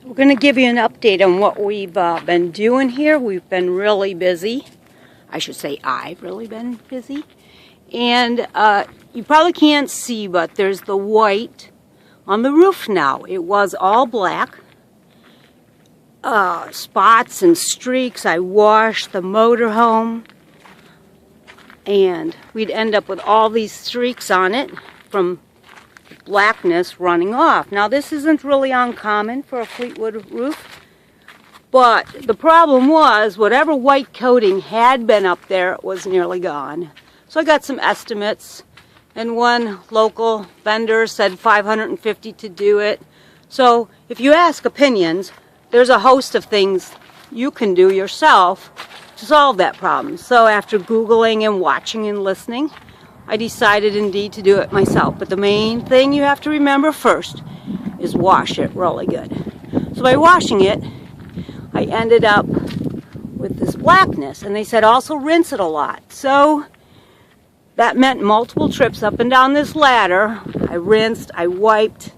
We're going to give you an update on what we've been doing here. We've been really busy. I should say I've really been busy. And you probably can't see, but there's the white on the roof now. It was all black. Spots and streaks. I washed the motorhome. And we'd end up with all these streaks on it from blackness running off. Now this isn't really uncommon for a Fleetwood roof, but the problem was whatever white coating had been up there was nearly gone. So I got some estimates, and one local vendor said $550 to do it. So if you ask opinions, there's a host of things you can do yourself to solve that problem. So after Googling and watching and listening, I decided indeed to do it myself. But the main thing you have to remember first is wash it really good. So by washing it, I ended up with this blackness. And they said also rinse it a lot. So that meant multiple trips up and down this ladder. I rinsed, I wiped,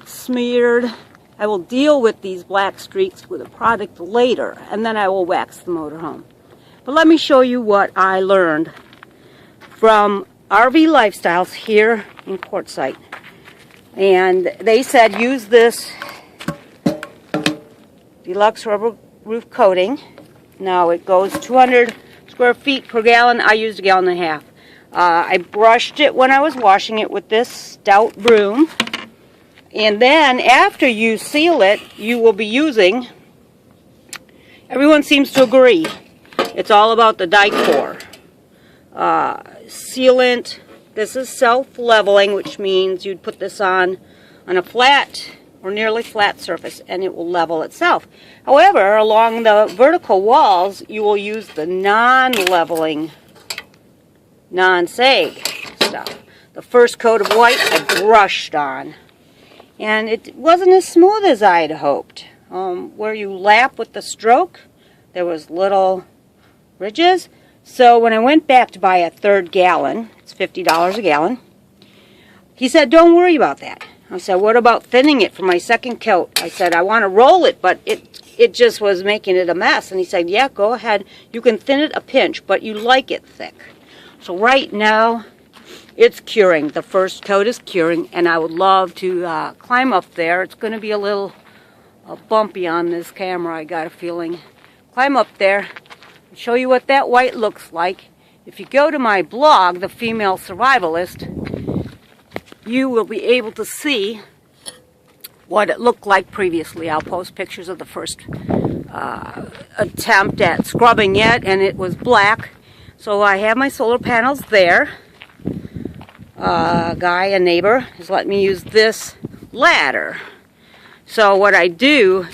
smeared. I will deal with these black streaks with a product later, and then I will wax the motorhome. But let me show you what I learned from RV Lifestyles here in Quartzsite. And they said use this deluxe rubber roof coating. Now it goes 200 square feet per gallon. I used 1.5 gallons. I brushed it when I was washing it with this stout broom. And then after you seal it, you will be using, everyone seems to agree, it's all about the Dicor. Sealant. This is self-leveling, which means you'd put this on a flat or nearly flat surface and it will level itself. However, along the vertical walls, you will use the non-leveling, non-sag stuff. The first coat of white I brushed on, and it wasn't as smooth as I had hoped. Where you lap with the stroke, there was little ridges. So when I went back to buy a 3rd gallon, it's $50 a gallon, he said, don't worry about that. I said, what about thinning it for my 2nd coat? I said, I want to roll it, but it just was making it a mess. And he said, yeah, go ahead. You can thin it a pinch, but you like it thick. So right now, it's curing. The first coat is curing, and I would love to climb up there. It's going to be a little bumpy on this camera, I got a feeling. Climb up there. Show you what that white looks like. If you go to my blog, The Female Survivalist, you will be able to see what it looked like previously. I'll post pictures of the first attempt at scrubbing it, and it was black. So I have my solar panels there. A neighbor, is letting me use this ladder. So what I do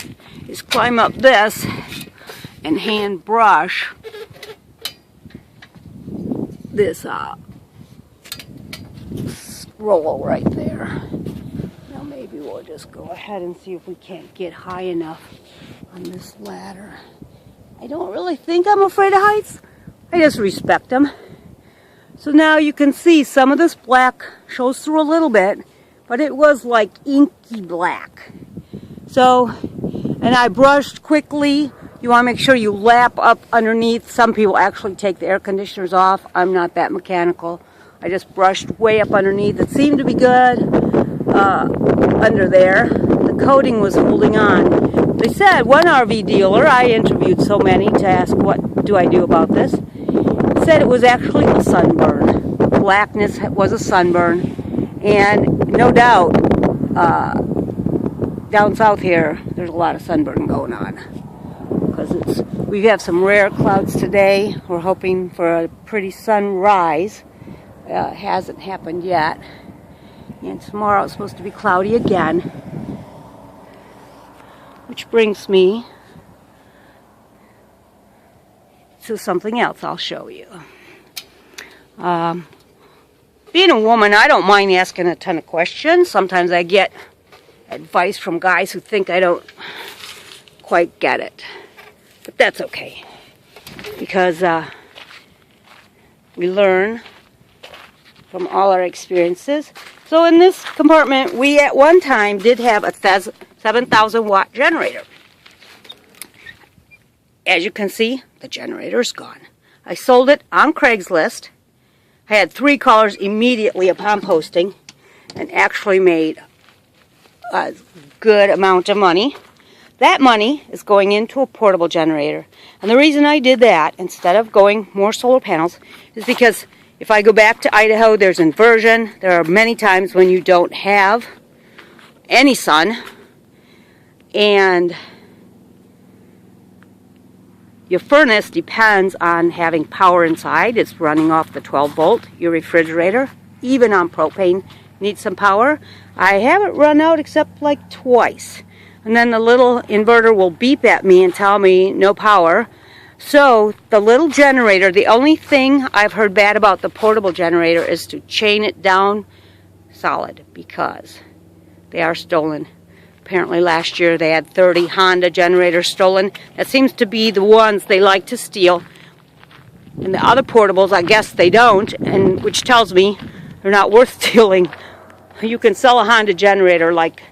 is climb up this and hand brush this roll right there. Now maybe we'll just go ahead and see if we can't get high enough on this ladder. I don't really think I'm afraid of heights. I just respect them. So now you can see some of this black shows through a little bit, but it was like inky black. So, and I brushed quickly. You want to make sure you lap up underneath. Some people actually take the air conditioners off. I'm not that mechanical. I just brushed way up underneath. It seemed to be good under there. The coating was holding on. They said, one RV dealer, I interviewed so many to ask what do I do about this, said it was actually a sunburn. The blackness was a sunburn. And no doubt, down south here, there's a lot of sunburn going on. Because we have some rare clouds today. We're hoping for a pretty sunrise. It hasn't happened yet. And tomorrow it's supposed to be cloudy again. Which brings me to something else I'll show you. Being a woman, I don't mind asking a ton of questions. Sometimes I get advice from guys who think I don't quite get it. But that's okay, because we learn from all our experiences. So in this compartment, we at one time did have a 7,000 watt generator. As you can see, the generator's gone. I sold it on Craigslist. I had 3 callers immediately upon posting and actually made a good amount of money. That money is going into a portable generator. And the reason I did that, instead of going more solar panels, is because if I go back to Idaho, there's inversion. There are many times when you don't have any sun. And your furnace depends on having power inside. It's running off the 12 volt. Your refrigerator, even on propane, needs some power. I haven't run out except like twice. And then the little inverter will beep at me and tell me no power. So the little generator, the only thing I've heard bad about the portable generator is to chain it down solid because they are stolen. Apparently last year they had 30 Honda generators stolen. That seems to be the ones they like to steal. And the other portables, I guess they don't, and which tells me they're not worth stealing. You can sell a Honda generator like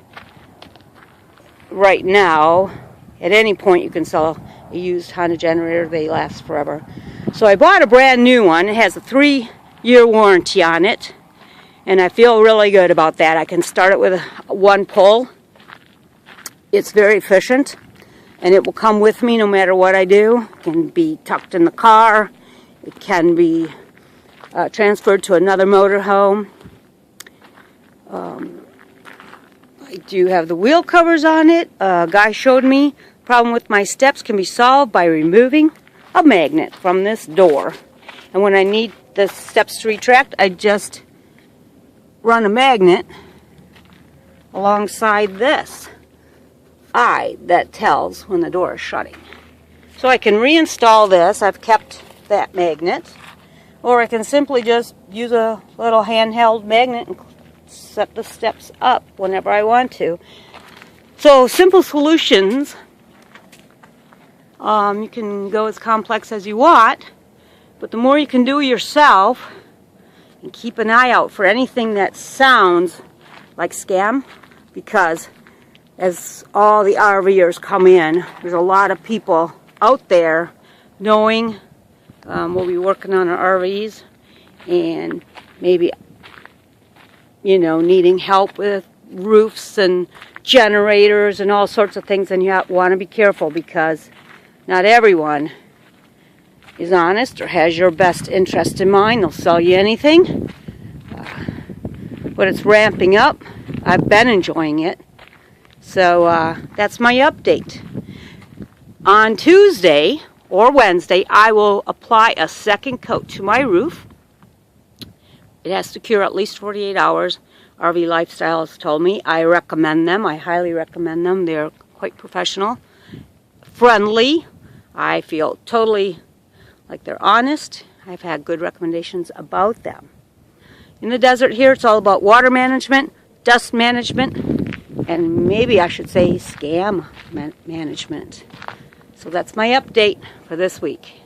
right now. At any point you can sell a used Honda generator. They last forever. So I bought a brand new one. It has a 3-year warranty on it. And I feel really good about that. I can start it with one pull. It's very efficient. And it will come with me no matter what I do. It can be tucked in the car. It can be transferred to another motorhome. I do have the wheel covers on it. A guy showed me the problem with my steps can be solved by removing a magnet from this door. And when I need the steps to retract, I just run a magnet alongside this eye that tells when the door is shutting. So I can reinstall this. I've kept that magnet. Or I can simply just use a little handheld magnet and set the steps up whenever I want to. So simple solutions. You can go as complex as you want, but the more you can do yourself and keep an eye out for anything that sounds like scam, because as all the RVers come in, there's a lot of people out there knowing we'll be working on our RVs and maybe needing help with roofs and generators and all sorts of things, and you want to be careful because not everyone is honest or has your best interest in mind. They'll sell you anything. But it's ramping up. I've been enjoying it. So that's my update. On Tuesday or Wednesday, I will apply a second coat to my roof. It has to cure at least 48 hours. RV Lifestyle has told me. I recommend them. I highly recommend them. They're quite professional, friendly. I feel totally like they're honest. I've had good recommendations about them. In the desert here, it's all about water management, dust management, and maybe I should say scam management. So that's my update for this week.